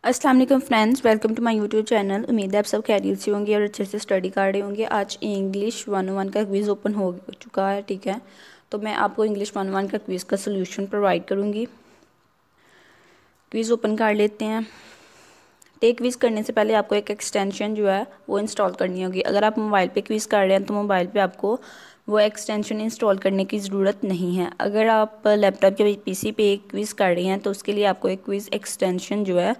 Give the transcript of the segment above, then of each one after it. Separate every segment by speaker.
Speaker 1: अस्सलाम वालेकुम friends, welcome to my YouTube channel. उम्मीद है आप सब खैरियत से होंगे और अच्छे से स्टडी कर रहे होंगे। आज इंग्लिश 101 का क्विज़ ओपन हो चुका है, ठीक है। तो मैं आपको इंग्लिश 101 का क्विज़ का सोल्यूशन प्रोवाइड करूँगी। क्विज़ ओपन कर लेते हैं। टेक क्विज़ करने से पहले आपको एक एक्सटेंशन जो है वो इंस्टॉल करनी होगी। अगर आप मोबाइल पे क्विज़ कर रहे हैं तो मोबाइल पे आपको वो एक्सटेंशन इंस्टॉल करने की ज़रूरत नहीं है। अगर आप लैपटॉप या पीसी पे क्विज़ कर रहे हैं तो उसके लिए आपको एक क्विज़ एक्सटेंशन जो है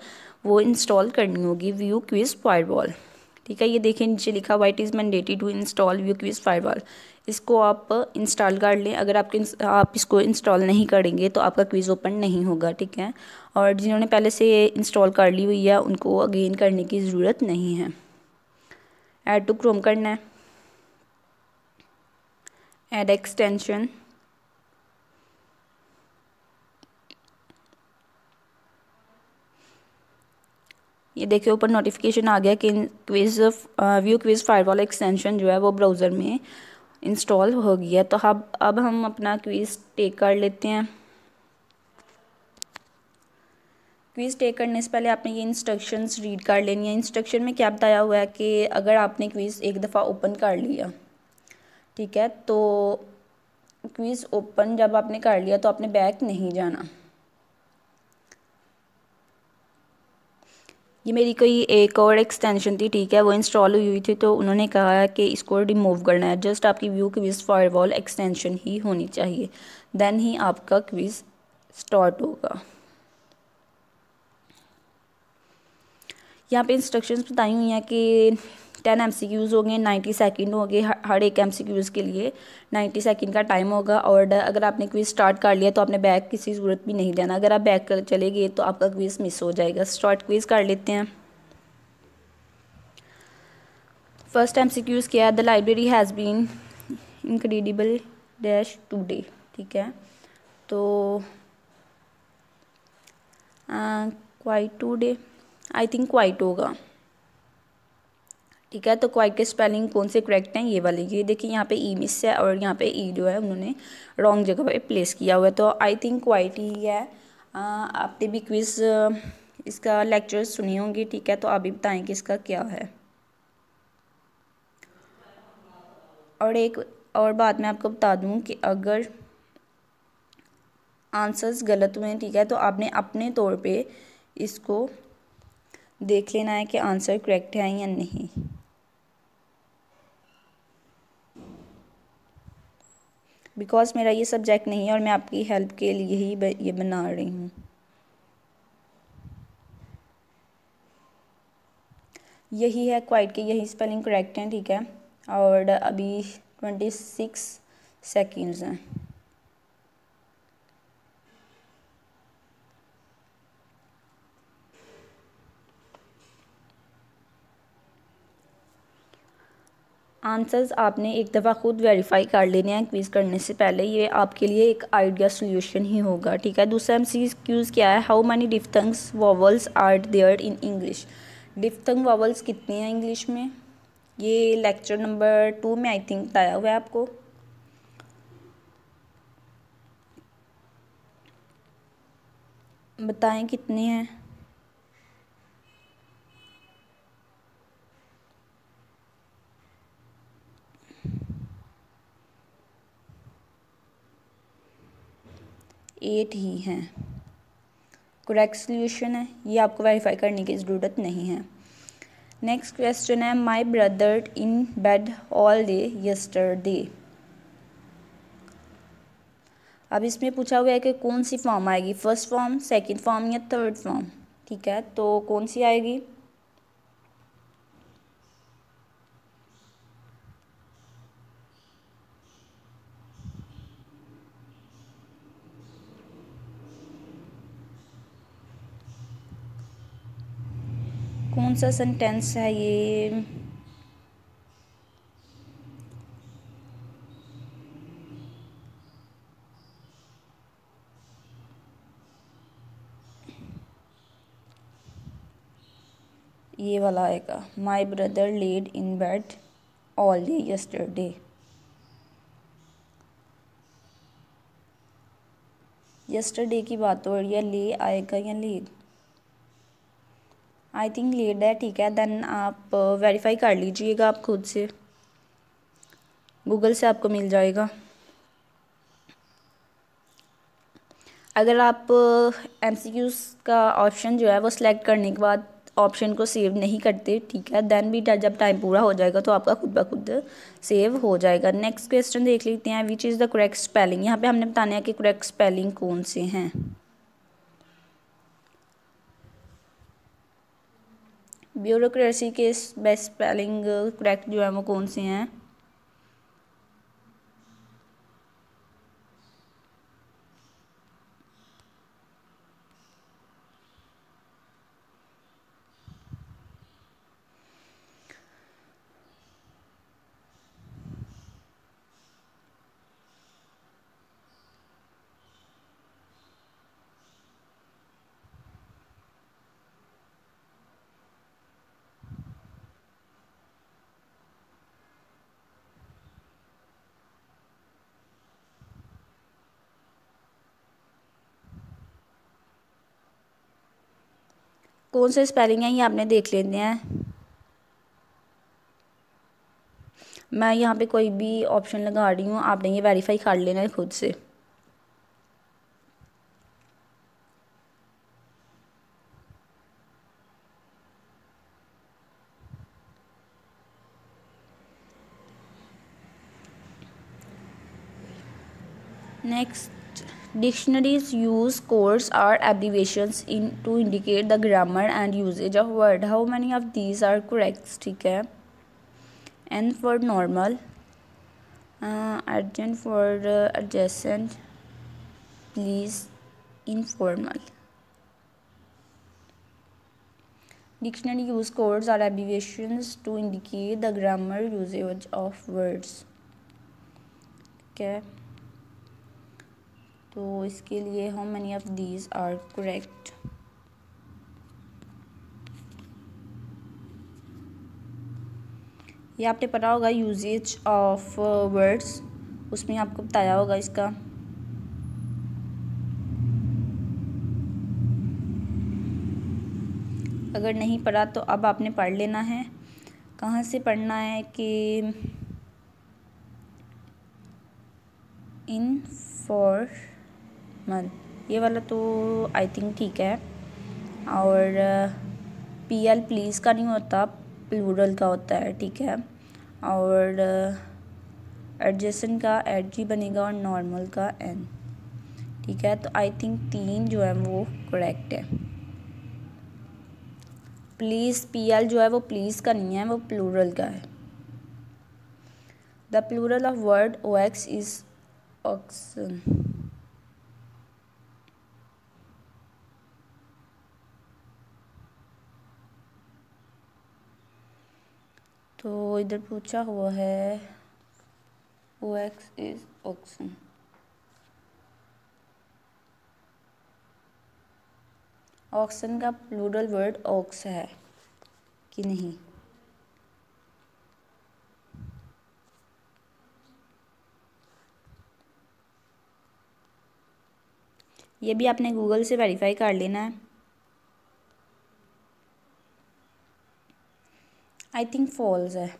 Speaker 1: वो इंस्टॉल करनी होगी, व्यू क्विज़ फायरवॉल। ठीक है, ये देखिए नीचे लिखा हुआ it is mandatory to install view quiz firewall. इसको आप इंस्टॉल कर लें। अगर आप इसको इंस्टॉल नहीं करेंगे तो आपका क्विज़ ओपन नहीं होगा, ठीक है। और जिन्होंने पहले से इंस्टॉल कर ली हुई है उनको अगेन करने की ज़रूरत नहीं है। ऐड टू क्रोम करना है, ऐड एक्सटेंशन, ये देखिए ऊपर नोटिफिकेशन आ गया कि quiz view quiz firewall extension जो है वो ब्राउज़र में इंस्टॉल हो गया। तो अब हम अपना क्विज़ टेक कर लेते हैं। क्विज़ टेक करने से पहले आपने ये इंस्ट्रक्शंस रीड कर लेनी है। इंस्ट्रक्शन में क्या बताया हुआ है कि अगर आपने क्विज़ एक दफ़ा ओपन कर लिया, ठीक है, तो क्विज़ ओपन जब आपने कर लिया तो आपने बैक नहीं जाना। ये मेरी कोई एक और एक्सटेंशन थी, ठीक है, वो इंस्टॉल हुई थी तो उन्होंने कहा है कि इसको रिमूव करना है। जस्ट आपकी व्यू क्विज़ फायरवॉल एक्सटेंशन ही होनी चाहिए, देन ही आपका क्विज़ स्टार्ट होगा। यहाँ पे इंस्ट्रक्शंस बताई हुई हैं कि 10 MCQs हो गए, 90 सेकंड हो गए। हर एक MCQs के लिए 90 सेकंड का टाइम होगा। और अगर आपने क्विज़ स्टार्ट कर लिया तो आपने बैक किसी ज़रूरत भी नहीं जाना। अगर आप बैक चले गए तो आपका क्विज़ मिस हो जाएगा। स्टार्ट क्विज़ कर लेते हैं। फर्स्ट MCQs क्या है? The library has been incredible dash today, ठीक है। तो quite today, I think quite होगा, ठीक है। तो क्वाइट के स्पेलिंग कौन से करेक्ट हैं? ये वाले। ये देखिए यहाँ पे ई मिस है और यहाँ पे ई जो है उन्होंने रॉन्ग जगह पे प्लेस किया हुआ है। तो आई थिंक क्वाइट ही है। आपने भी क्विज़ इसका लेक्चर सुनी होंगी, ठीक है, तो आप भी बताएं कि इसका क्या है। और एक और बात मैं आपको बता दूं कि अगर आंसर्स गलत हुए हैं, ठीक है, तो आपने अपने तौर पे इसको देख लेना है कि आंसर करेक्ट है या नहीं। बिकॉज मेरा ये सब्जेक्ट नहीं है और मैं आपकी हेल्प के लिए ही ये बना रही हूँ। यही है क्वाइट के, यही स्पेलिंग करेक्ट है, ठीक है। और अभी 26 सेकेंड्स हैं। आंसर्स आपने एक दफ़ा खुद वेरीफाई कर लेने हैं क्विज़ करने से पहले। ये आपके लिए एक आइडिया सोल्यूशन ही होगा, ठीक है। दूसरा MCQs क्या है? How many diphthongs vowels are there in English? Diphthong vowels कितनी हैं इंग्लिश में? ये लेक्चर नंबर 2 में आई थिंक बताया हुआ है आपको। बताएं कितने हैं? एट ही हैं। करेक्ट सोल्यूशन है, ये आपको वेरीफाई करने की ज़रूरत नहीं है। नेक्स्ट क्वेश्चन है my brother in bed all day yesterday. अब इसमें पूछा हुआ है कि कौन सी फॉर्म आएगी, फर्स्ट फॉर्म, सेकंड फॉर्म या थर्ड फॉर्म, ठीक है। तो कौन सी आएगी? कौन सा सेंटेंस है ये? ये वाला आएगा, my brother laid in bed all day yesterday. Yesterday की बात हो रही है, ले आएगा या लेड? आई थिंक लेट है, ठीक है। देन आप वेरीफाई कर लीजिएगा आप खुद से, गूगल से आपको मिल जाएगा। अगर आप MCQs का ऑप्शन जो है वो सिलेक्ट करने के बाद ऑप्शन को सेव नहीं करते, ठीक है, देन भी जब टाइम पूरा हो जाएगा तो आपका खुद ब खुद सेव हो जाएगा। नेक्स्ट क्वेश्चन देख लेते हैं, which is the correct spelling. यहाँ पे हमने बताना है कि करेक्ट स्पेलिंग कौन से हैं। ब्यूरोक्रेसी के बेस्ट स्पेलिंग करेक्ट जो है वो कौन से हैं। कौन से स्पेलिंग है ये आपने देख लेते हैं। मैं यहाँ पे कोई भी ऑप्शन लगा रही हूँ, आपने ये वेरीफाई कर लेना है खुद से। Next, dictionaries use codes or abbreviations in to indicate the grammar and usage of word. How many of these are correct? ठीक है। N for normal, urgent for adjacent, please, informal. Dictionary use codes or abbreviations to indicate the grammar usage of words. ठीक है, तो इसके लिए how many of these are correct? ये आपने पढ़ा होगा यूजेज ऑफ वर्ड्स, उसमें आपको बताया होगा इसका। अगर नहीं पढ़ा तो अब आपने पढ़ लेना है। कहाँ से पढ़ना है कि इनफॉर्मल, ये वाला तो आई थिंक ठीक है। और PL प्लीज़ का नहीं होता, प्लूरल का होता है, ठीक है। और एडजेसेंट का एडजी बनेगा और नॉर्मल का N, ठीक है। तो आई थिंक 3 जो है वो करेक्ट है। प्लीज़ PL जो है वो प्लीज़ का नहीं है, वो प्लूरल का है। The plural of word OX is oxen। तो इधर पूछा हुआ है OX इज oxen। ऑक्सन का प्लूरल वर्ड ऑक्स है कि नहीं। ये भी आपने गूगल से वेरीफाई कर लेना है। आई थिंक फॉल्स है।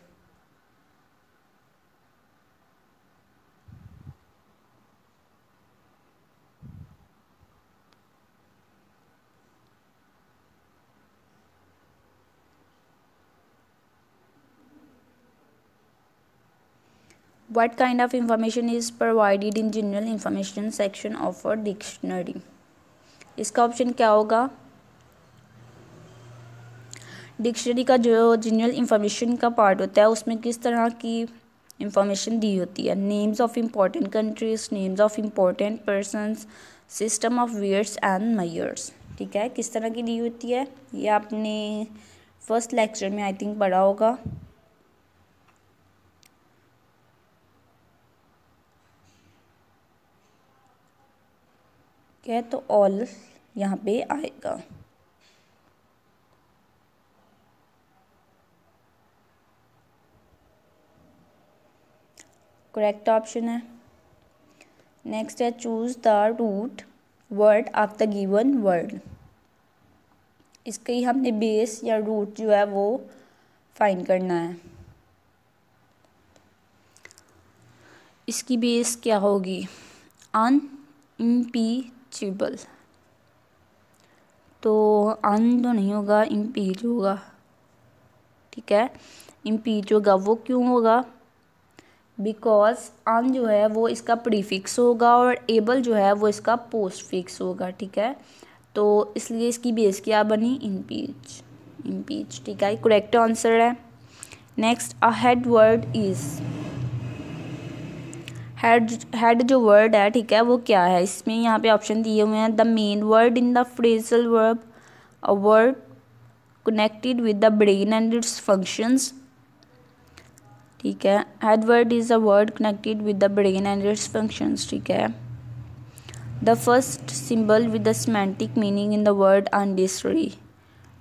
Speaker 1: What kind of information is provided in general information section of a dictionary? इसका ऑप्शन क्या होगा। डिक्शनरी का जो जनरल इंफॉर्मेशन का पार्ट होता है उसमें किस तरह की इंफॉर्मेशन दी होती है। Names of important countries, names of important persons, system of wares and measures, ठीक है, किस तरह की दी होती है। ये आपने फर्स्ट लेक्चर में आई थिंक पढ़ा होगा। क्या है, तो ऑल यहाँ पे आएगा। करेक्ट ऑप्शन है। नेक्स्ट है choose the root word of the given word. इसका ही हमने बेस या रूट जो है वो फाइंड करना है। इसकी बेस क्या होगी? अनइम्पीचेबल। तो अन तो नहीं होगा, इम्पीच होगा, ठीक है। इम्पीच होगा, वो क्यों होगा? बिकॉज अन जो है वो इसका प्रीफिक्स होगा और एबल जो है वो इसका पोस्टफिक्स होगा, ठीक है। तो इसलिए इसकी बेस क्या बनी? इम्पीच। इम्पीच, ठीक है, करेक्ट आंसर है। Next, a head word is. Head जो वर्ड है, ठीक है, वो क्या है? इसमें यहाँ पे ऑप्शन दिए हुए हैं। The main word in the phrasal verb, a word connected with the brain and its functions, ठीक है। Head word is a word connected with the brain and its functions, ठीक है। The first symbol with the semantic meaning in the word in dictionary,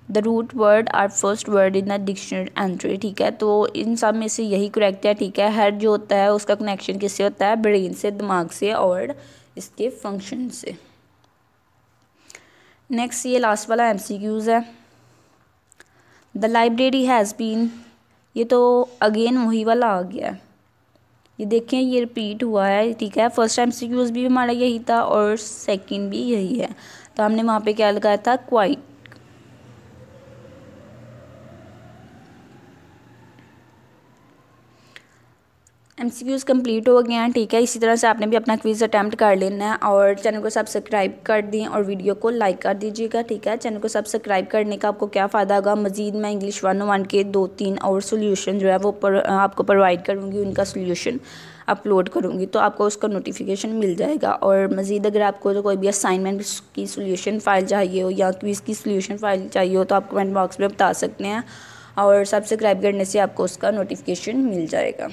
Speaker 1: the root word are first word in the dictionary entry, ठीक है। तो इन सब में से यही correct है, ठीक है। हेड जो होता है उसका कनेक्शन किससे होता है? ब्रेन से, दिमाग से और इसके फंक्शन से। नेक्स्ट, ये लास्ट वाला MCQs है। द लाइब्रेरी हैज़ बीन, ये तो अगेन वही वाला आ गया है, ये देखें, ये रिपीट हुआ है, ठीक है। फर्स्ट MCQs भी हमारा यही था और सेकंड भी यही है। तो हमने वहाँ पे क्या लगाया था? क्वाइट। MCQs कंप्लीट हो गए हैं, ठीक है। इसी तरह से आपने भी अपना क्विज़ अटैम्प्ट कर लेना है और चैनल को सब्सक्राइब कर दें और वीडियो को लाइक कर दीजिएगा, ठीक है। चैनल को सब्सक्राइब करने का आपको क्या फ़ायदा होगा? मज़ीद मैं इंग्लिश 101 के 2-3 और सोल्यूशन जो है वो आपको प्रोवाइड करूँगी, उनका सोल्यूशन अपलोड करूँगी, तो आपको उसका नोटिफिकेशन मिल जाएगा। और मज़ीद अगर आपको तो कोई भी असाइनमेंट की सोल्यूशन फ़ाइल चाहिए हो या क्विज़ की सोल्यूशन फ़ाइल चाहिए हो तो आप कमेंट बॉक्स में बता सकते हैं और सब्सक्राइब करने से आपको उसका नोटिफिकेशन मिल जाएगा।